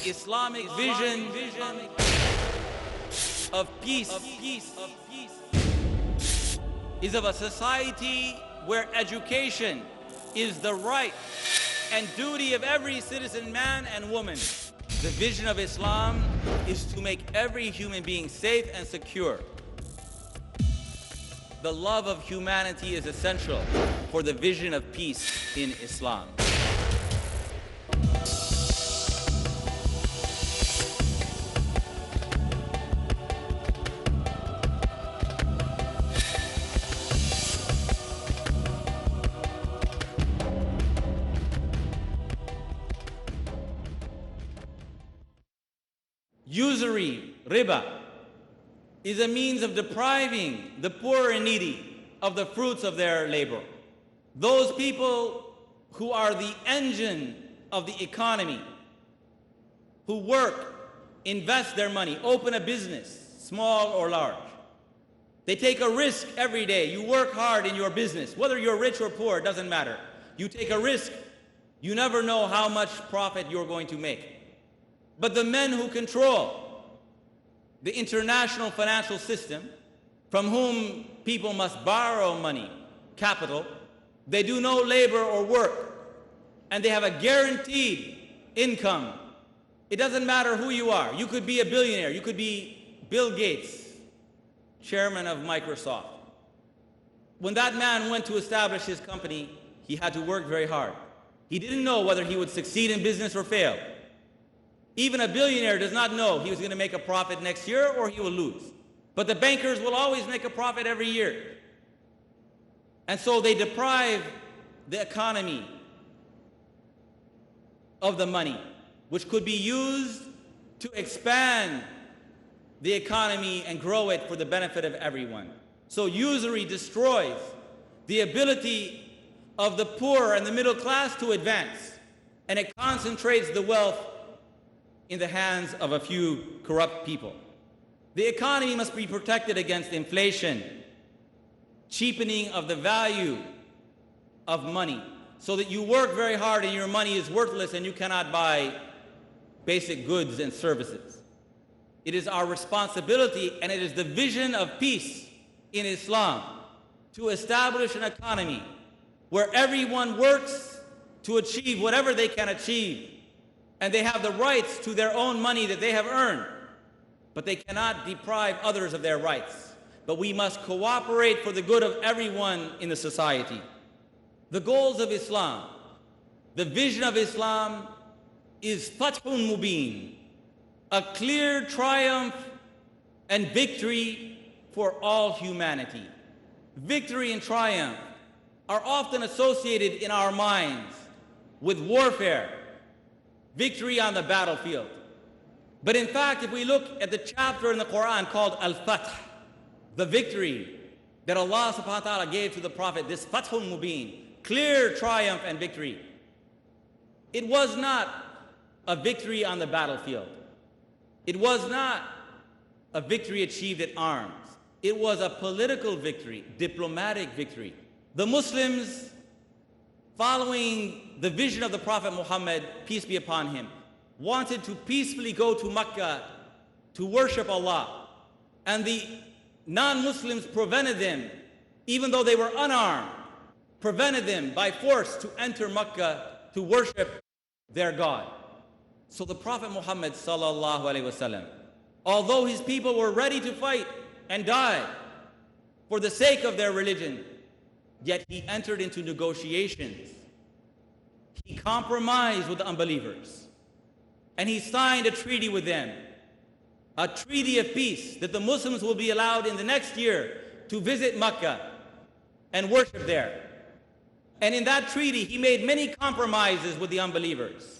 Islamic vision of peace is of a society where education is the right and duty of every citizen, man and woman. The vision of Islam is to make every human being safe and secure. The love of humanity is essential for the vision of peace in Islam. Usury, riba, is a means of depriving the poor and needy of the fruits of their labor. Those people who are the engine of the economy, who work, invest their money, open a business, small or large. They take a risk every day. You work hard in your business. Whether you're rich or poor, it doesn't matter. You take a risk. You never know how much profit you're going to make. But the men who control the international financial system, from whom people must borrow money, capital, they do no labor or work, and they have a guaranteed income. It doesn't matter who you are. You could be a billionaire. You could be Bill Gates, chairman of Microsoft. When that man went to establish his company, he had to work very hard. He didn't know whether he would succeed in business or fail. Even a billionaire does not know he was going to make a profit next year or he will lose. But the bankers will always make a profit every year. And so they deprive the economy of the money, which could be used to expand the economy and grow it for the benefit of everyone. So usury destroys the ability of the poor and the middle class to advance, and it concentrates the wealth in the hands of a few corrupt people. The economy must be protected against inflation, cheapening of the value of money, so that you work very hard and your money is worthless and you cannot buy basic goods and services. It is our responsibility, and it is the vision of peace in Islam, to establish an economy where everyone works to achieve whatever they can achieve, and they have the rights to their own money that they have earned, but they cannot deprive others of their rights. But we must cooperate for the good of everyone in the society. The goals of Islam, the vision of Islam, is Fathun Mubin, a clear triumph and victory for all humanity. Victory and triumph are often associated in our minds with warfare, victory on the battlefield. But in fact, if we look at the chapter in the Quran called Al-Fath, the victory that Allah subhanahu wa ta'ala gave to the Prophet, this Fathun Mubin, clear triumph and victory, it was not a victory on the battlefield. It was not a victory achieved at arms. It was a political victory, diplomatic victory. The Muslims, following the vision of the Prophet Muhammad, peace be upon him, wanted to peacefully go to Mecca to worship Allah. And the non-Muslims prevented them, even though they were unarmed, prevented them by force to enter Mecca to worship their God. So the Prophet Muhammad sallallahu alaihi wasallam, although his people were ready to fight and die for the sake of their religion, yet he entered into negotiations. He compromised with the unbelievers, and he signed a treaty with them, a treaty of peace, that the Muslims will be allowed in the next year to visit Mecca and worship there. And in that treaty, he made many compromises with the unbelievers.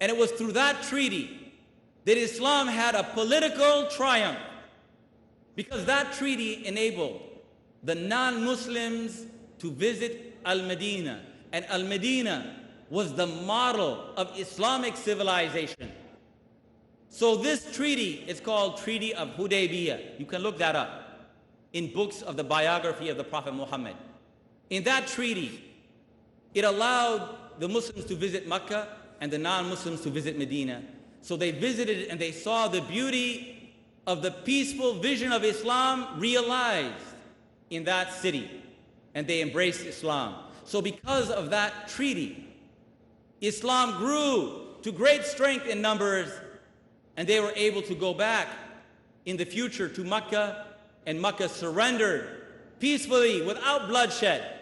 And it was through that treaty that Islam had a political triumph, because that treaty enabled the non-Muslims to visit Al-Medina. And Al-Medina was the model of Islamic civilization. So this treaty is called Treaty of Hudaybiyah. You can look that up in books of the biography of the Prophet Muhammad. In that treaty, it allowed the Muslims to visit Mecca and the non-Muslims to visit Medina. So they visited and they saw the beauty of the peaceful vision of Islam realized in that city, and they embraced Islam. So because of that treaty, Islam grew to great strength in numbers, and they were able to go back in the future to Mecca, and Mecca surrendered peacefully without bloodshed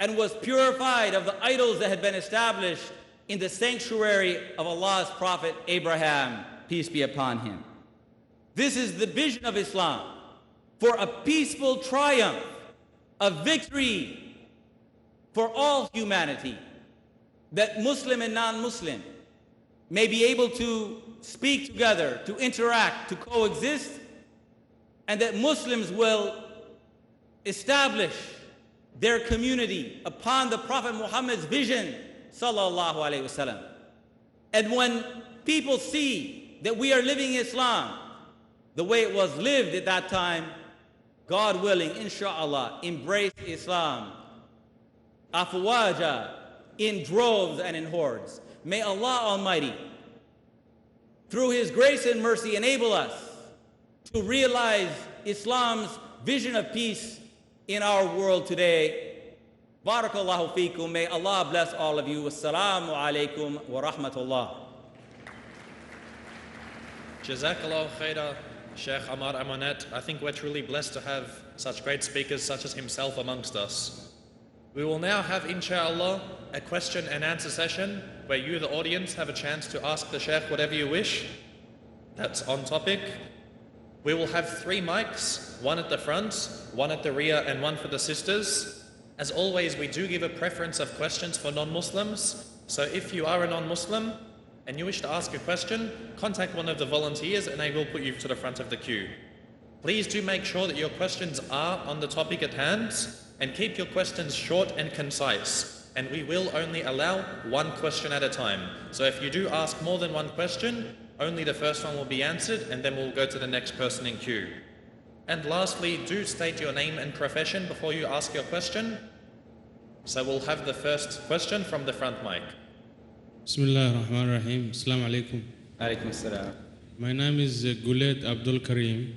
and was purified of the idols that had been established in the sanctuary of Allah's Prophet Abraham, peace be upon him. This is the vision of Islam for a peaceful triumph, a victory for all humanity, that Muslim and non-Muslim may be able to speak together, to interact, to coexist, and that Muslims will establish their community upon the Prophet Muhammad's vision, sallallahu alaihi wasallam. And when people see that we are living Islam the way it was lived at that time, God willing, inshallah, embrace Islam, afwaja, in droves and in hordes. May Allah Almighty, through His grace and mercy, enable us to realize Islam's vision of peace in our world today. Barakallahu feekum. May Allah bless all of you. Wassalamu alaikum wa rahmatullah. Jazakallahu khaira, Sheikh Ammar Amonette. I think we're truly blessed to have such great speakers such as himself amongst us. We will now have, inshallah, a question and answer session where you, the audience, have a chance to ask the Sheikh whatever you wish. That's on topic. We will have 3 mics, one at the front, one at the rear, and one for the sisters. As always, we do give a preference of questions for non-Muslims. So if you are a non-Muslim and you wish to ask a question, contact one of the volunteers and they will put you to the front of the queue. Please do make sure that your questions are on the topic at hand, and keep your questions short and concise. And we will only allow 1 question at a time. So if you do ask more than 1 question, only the first one will be answered, and then we'll go to the next person in queue. And lastly, do state your name and profession before you ask your question. So we'll have the first question from the front mic. Bismillah ar-Rahman ar-Rahim. Assalamu alaikum. Alaikum assalam. My name is Guled Abdul Karim.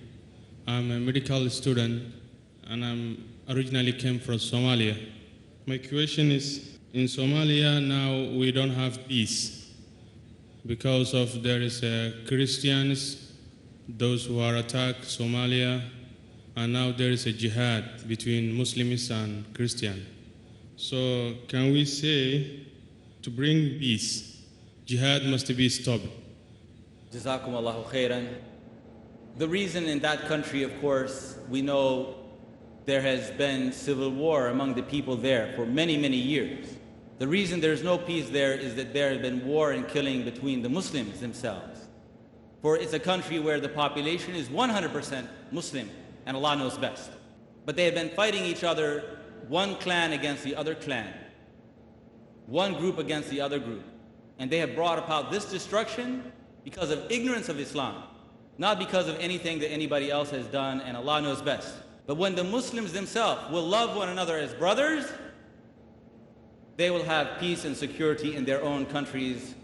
I'm a medical student and I'm originally came from Somalia. My question is, in Somalia now we don't have peace because of there is Christians, those who are attacked Somalia, and now there is a jihad between Muslims and Christians. So can we say to bring peace, jihad must be stopped? Jazakum Allahu khairan. The reason in that country, of course, we know there has been civil war among the people there for many, many years. The reason there's no peace there is that there has been war and killing between the Muslims themselves. For it's a country where the population is 100% Muslim, and Allah knows best. But they have been fighting each other, one clan against the other clan, one group against the other group. And they have brought about this destruction because of ignorance of Islam, not because of anything that anybody else has done, and Allah knows best. But when the Muslims themselves will love one another as brothers, they will have peace and security in their own countries,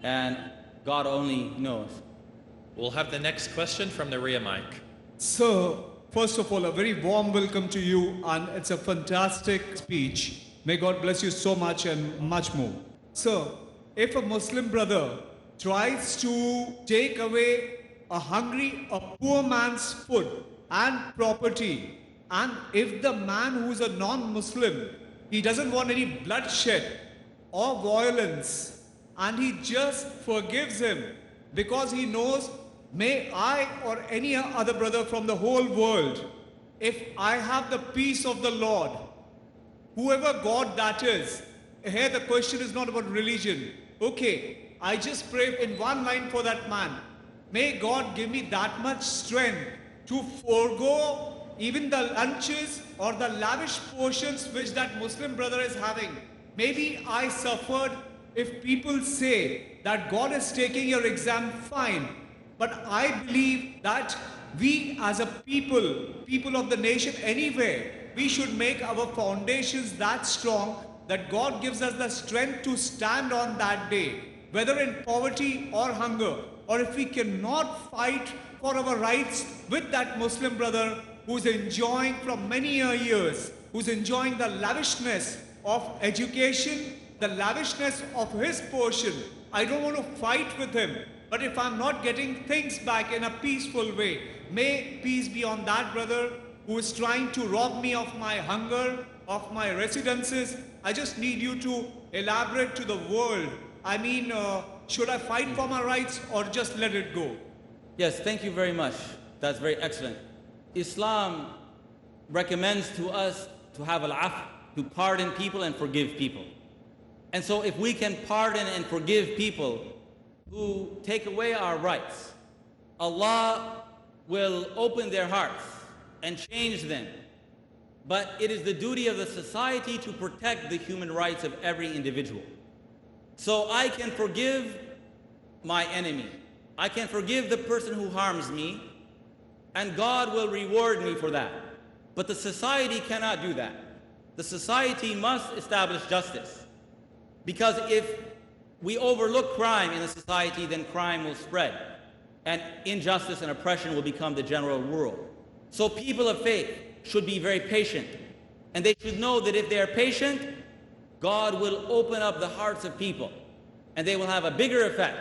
and God only knows. We'll have the next question from the rear mic. Sir, first of all, a very warm welcome to you, and it's a fantastic speech. May God bless you so much and much more. Sir, if a Muslim brother tries to take away a poor man's food and property, and if the man who's a non-Muslim, he doesn't want any bloodshed or violence, and he just forgives him because he knows, may I or any other brother from the whole world, if I have the peace of the Lord, whoever God that is, here the question is not about religion. Okay, I just pray in one line for that man. May God give me that much strength to forego even the lunches or the lavish portions which that Muslim brother is having. Maybe I suffered if people say that God is taking your exam, fine. But I believe that we as a people of the nation anywhere, we should make our foundations that strong that God gives us the strength to stand on that day. whether in poverty or hunger, or if we cannot fight for our rights with that Muslim brother who's enjoying from many years, who's enjoying the lavishness of education, the lavishness of his portion. I don't want to fight with him, but if I'm not getting things back in a peaceful way, may peace be on that brother who is trying to rob me of my hunger, of my residences. I just need you to elaborate to the world. I mean, should I fight for my rights or just let it go? Yes, thank you very much. That's very excellent. Islam recommends to us to have al-af, to pardon people and forgive people. And so if we can pardon and forgive people who take away our rights, Allah will open their hearts and change them. But it is the duty of the society to protect the human rights of every individual. So I can forgive my enemy. I can forgive the person who harms me, and God will reward me for that. But the society cannot do that. The society must establish justice. Because if we overlook crime in a society, then crime will spread, and injustice and oppression will become the general rule. So people of faith should be very patient, and they should know that if they are patient, God will open up the hearts of people, and they will have a bigger effect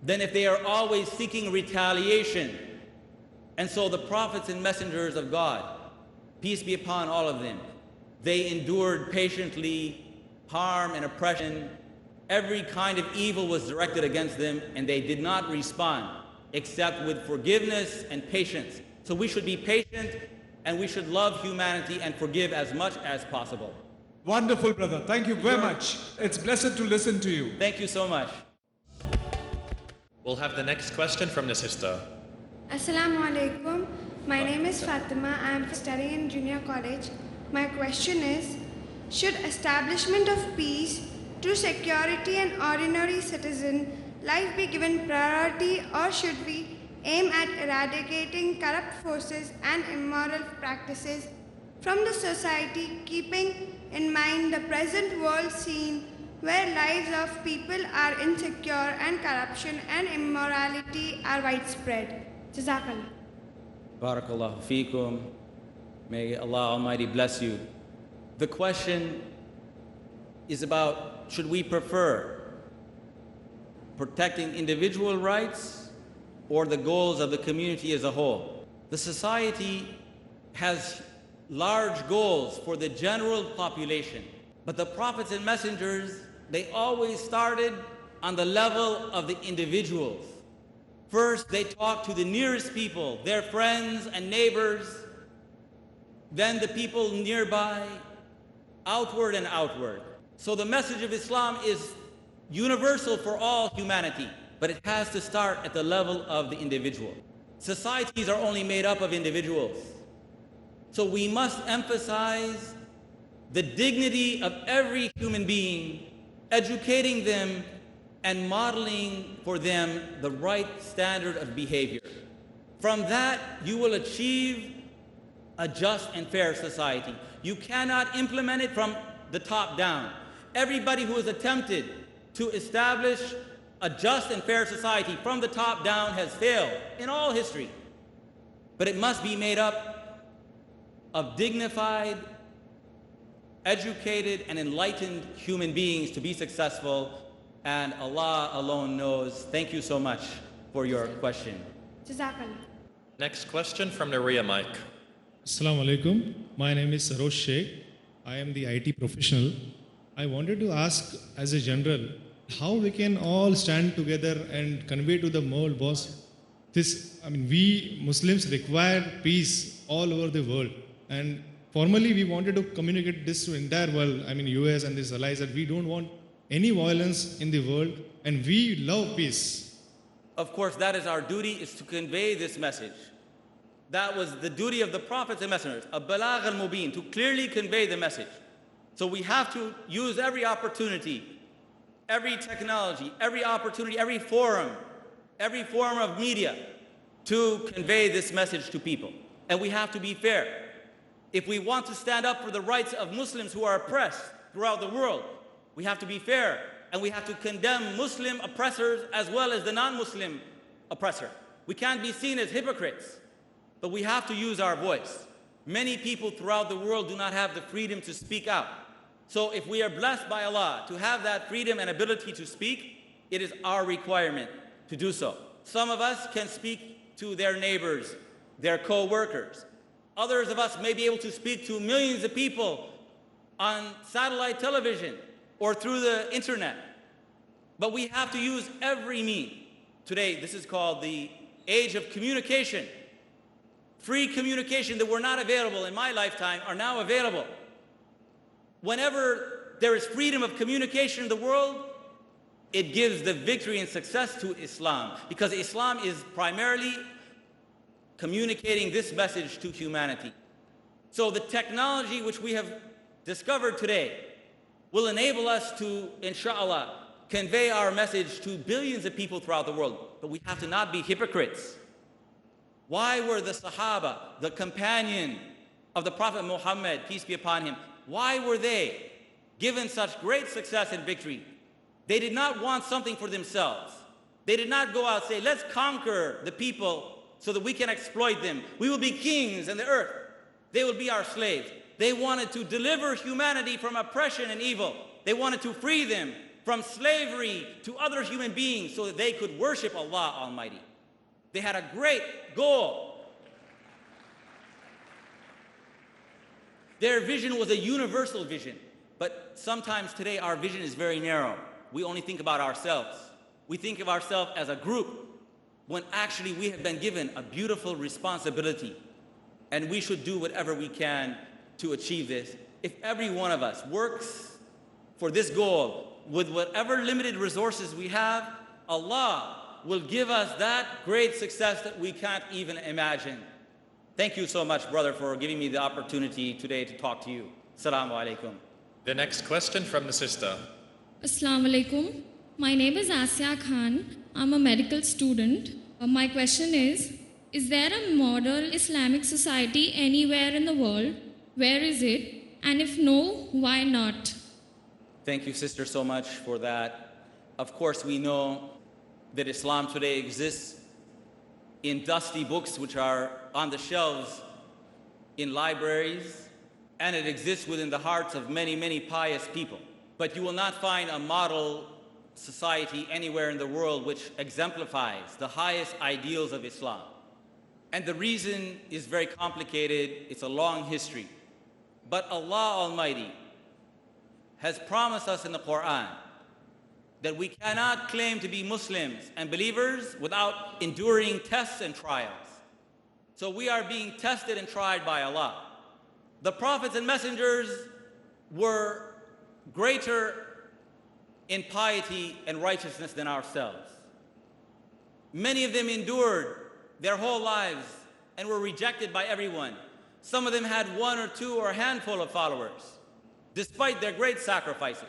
than if they are always seeking retaliation. And so the prophets and messengers of God, peace be upon all of them, they endured patiently harm and oppression. Every kind of evil was directed against them, and they did not respond except with forgiveness and patience. So we should be patient, and we should love humanity and forgive as much as possible. Wonderful, brother. Thank you very much. It's blessed to listen to you. Thank you so much. We'll have the next question from the sister. Assalamu alaikum. My name is Fatima. I am studying in junior college. My question is, should establishment of peace to security and ordinary citizen life be given priority, or should we aim at eradicating corrupt forces and immoral practices from the society, keeping in mind the present world scene where lives of people are insecure and corruption and immorality are widespread? Jazakallah. Barakallahu feekum. May Allah Almighty bless you. The question is about, should we prefer protecting individual rights or the goals of the community as a whole? The society has large goals for the general population, but the prophets and messengers, they always started on the level of the individuals. First, they talked to the nearest people, their friends and neighbors, then the people nearby, outward and outward. So the message of Islam is universal for all humanity, but it has to start at the level of the individual. Societies are only made up of individuals. So we must emphasize the dignity of every human being, educating them and modeling for them the right standard of behavior. From that, you will achieve a just and fair society. You cannot implement it from the top down. Everybody who has attempted to establish a just and fair society from the top down has failed in all history. But it must be made up of dignified, educated, and enlightened human beings to be successful, and Allah alone knows. Thank you so much for your question. Jazakallah. Next question from the rear mic. Assalamu alaikum. My name is Sarosh Sheikh. I am the IT professional. I wanted to ask, as a general, how we can all stand together and convey to the world, boss, this, we Muslims require peace all over the world. And formally, we wanted to communicate this to the entire world, US and its allies, that we don't want any violence in the world, and we love peace. Of course, that is our duty, is to convey this message. That was the duty of the prophets and messengers, al-balagh al-mubin, to clearly convey the message. So we have to use every opportunity, every technology, every opportunity, every forum of media to convey this message to people. And we have to be fair. If we want to stand up for the rights of Muslims who are oppressed throughout the world, we have to be fair and we have to condemn Muslim oppressors as well as the non-Muslim oppressor. We can't be seen as hypocrites, but we have to use our voice. Many people throughout the world do not have the freedom to speak out. So if we are blessed by Allah to have that freedom and ability to speak, it is our requirement to do so. Some of us can speak to their neighbors, their co-workers. Others of us may be able to speak to millions of people on satellite television or through the internet. But we have to use every means. Today, this is called the age of communication. Free communication that were not available in my lifetime are now available. Whenever there is freedom of communication in the world, it gives the victory and success to Islam, because Islam is primarily communicating this message to humanity. So the technology which we have discovered today will enable us to, inshallah, convey our message to billions of people throughout the world. But we have to not be hypocrites. Why were the Sahaba, the companion of the Prophet Muhammad, peace be upon him, why were they given such great success and victory? They did not want something for themselves. They did not go out and say, let's conquer the people so that we can exploit them. We will be kings in the earth. They will be our slaves. They wanted to deliver humanity from oppression and evil. They wanted to free them from slavery to other human beings so that they could worship Allah Almighty. They had a great goal. Their vision was a universal vision. But sometimes today our vision is very narrow. We only think about ourselves. We think of ourselves as a group, when actually we have been given a beautiful responsibility, and we should do whatever we can to achieve this. If every one of us works for this goal with whatever limited resources we have, Allah will give us that great success that we can't even imagine. Thank you so much, brother, for giving me the opportunity today to talk to you. Assalamu alaikum. The next question from the sister. Assalamu alaikum. My name is Asya Khan. I'm a medical student. My question is there a model Islamic society anywhere in the world? Where is it? And if no, why not? Thank you, sister, so much for that. Of course, we know that Islam today exists in dusty books which are on the shelves in libraries, and it exists within the hearts of many, many pious people. But you will not find a model society anywhere in the world which exemplifies the highest ideals of Islam. And the reason is very complicated. It's a long history. But Allah Almighty has promised us in the Quran that we cannot claim to be Muslims and believers without enduring tests and trials. So we are being tested and tried by Allah. The prophets and messengers were greater in piety and righteousness than ourselves. Many of them endured their whole lives and were rejected by everyone. Some of them had one or two or a handful of followers, despite their great sacrifices.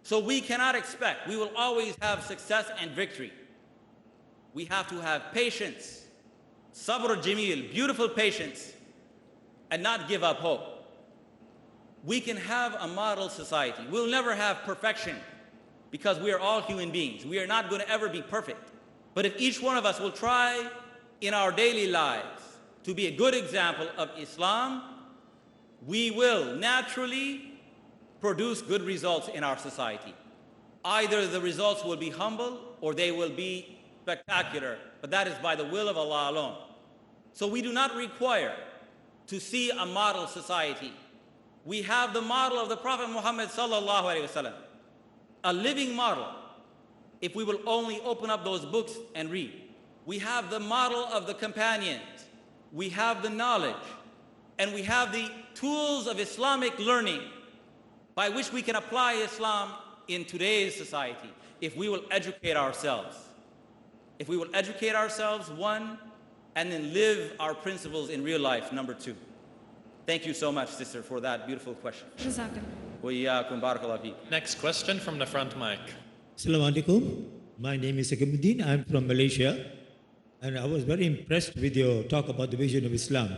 So we cannot expect we will always have success and victory. We have to have patience, sabr jameel, beautiful patience, and not give up hope. We can have a model society. We'll never have perfection because we are all human beings. We are not going to ever be perfect. But if each one of us will try in our daily lives to be a good example of Islam, we will naturally produce good results in our society. Either the results will be humble or they will be spectacular, but that is by the will of Allah alone. So we do not require to see a model society. We have the model of the Prophet Muhammad sallallahu alaihi wasallam, a living model. If we will only open up those books and read, we have the model of the companions, we have the knowledge, and we have the tools of Islamic learning by which we can apply Islam in today's society if we will educate ourselves. If we will educate ourselves, one, and then live our principles in real life, number two. Thank you so much, sister, for that beautiful question. Wa-iyyakum, barakallahu feek. Next question from the front mic. Assalamu alaikum. My name is Akamuddin. I'm from Malaysia. And I was very impressed with your talk about the vision of Islam.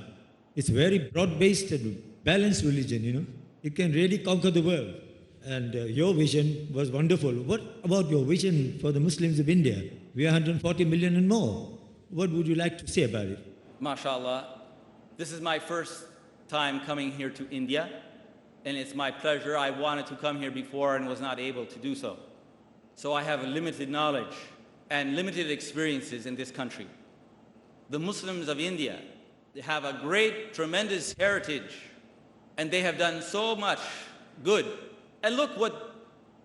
It's very broad-based and balanced religion, you know. It can really conquer the world. And your vision was wonderful. What about your vision for the Muslims of India? We are 140 million and more. What would you like to say about it? MashaAllah, this is my first time coming here to India, and it's my pleasure. I wanted to come here before and was not able to do so. So I have a limited knowledge and limited experiences in this country. The Muslims of India, they have a great, tremendous heritage, and they have done so much good. And look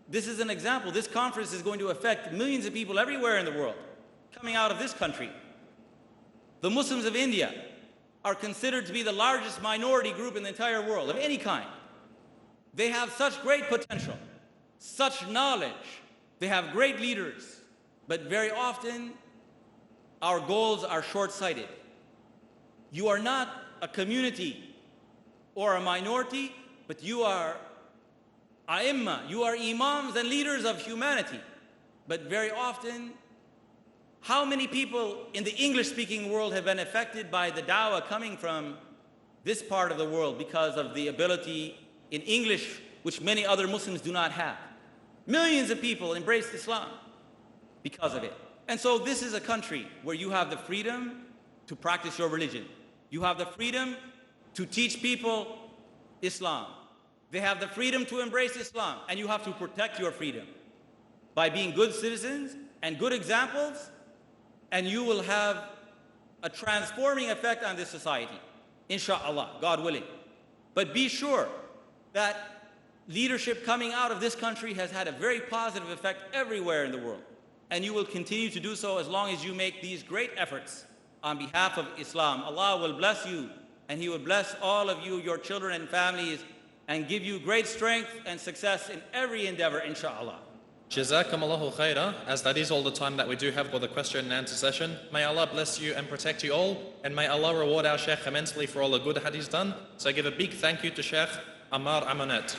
this is an example. This conference is going to affect millions of people everywhere in the world coming out of this country. The Muslims of India are considered to be the largest minority group in the entire world of any kind. They have such great potential, such knowledge. They have great leaders, but very often our goals are short-sighted. You are not a community or a minority, but you are A'immah, you are imams and leaders of humanity. But very often, how many people in the English-speaking world have been affected by the da'wah coming from this part of the world because of the ability in English, which many other Muslims do not have? Millions of people embraced Islam because of it. And so this is a country where you have the freedom to practice your religion. You have the freedom to teach people Islam. They have the freedom to embrace Islam, and you have to protect your freedom by being good citizens and good examples, and you will have a transforming effect on this society, inshallah, God willing. But be sure that leadership coming out of this country has had a very positive effect everywhere in the world, and you will continue to do so as long as you make these great efforts on behalf of Islam. Allah will bless you, and He will bless all of you, your children and families, and give you great strength and success in every endeavor, inshallah. Jazakumullahu khaira, as that is all the time that we do have for the question and answer session. May Allah bless you and protect you all, and may Allah reward our Sheikh immensely for all the good that he's done. So give a big thank you to Sheikh Ammar Amonette.